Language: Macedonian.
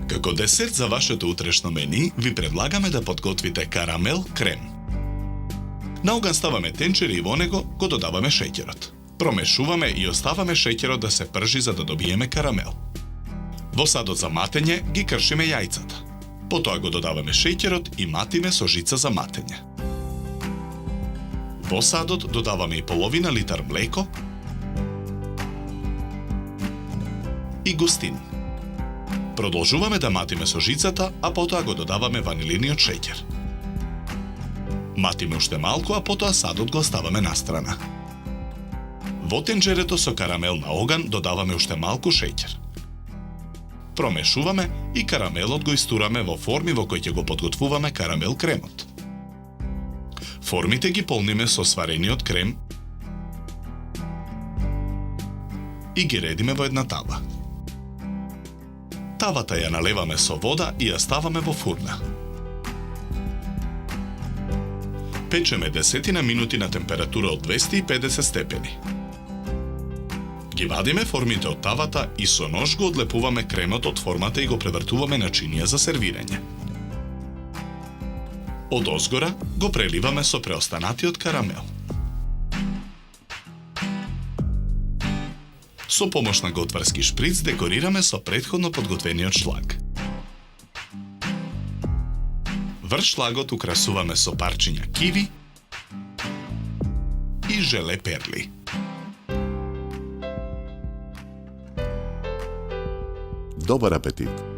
Како десерт за вашето утрешно мени, ви предлагаме да подготвите карамел крем. На оган ставаме тенчери и во него го додаваме шеќерот. Промешуваме и оставаме шеќерот да се пржи за да добиеме карамел. Во садот за матење ги кршиме јајцата. Потоа го додаваме шеќерот и матиме со жица за матење. Во садот додаваме и половина литар млеко и густин. Продолжуваме да матиме со жицата, а потоа го додаваме ванилиниот шеќер. Матиме уште малку, а потоа садот го оставаме настрана. Во тенџерето со карамел на оган додаваме уште малку шеќер. Промешуваме и карамелот го истураме во форми во кои ќе го подготвуваме карамел кремот. Формите ги полниме со сварениот крем и ги редиме во една таба. Тавата ја налеваме со вода и ја ставаме во фурна. Печеме 10 минути на температура од 250 степени. Ги вадиме формите од тавата и со нож го одлепуваме кремот од формата и го превртуваме на чинија за сервирање. Од озгора го преливаме со преостанатиот карамел. Со помош на готварски шприц декорираме со претходно подготвениот шлаг. Врз шлагот украсуваме со парчиња киви и желе перли. Добар апетит!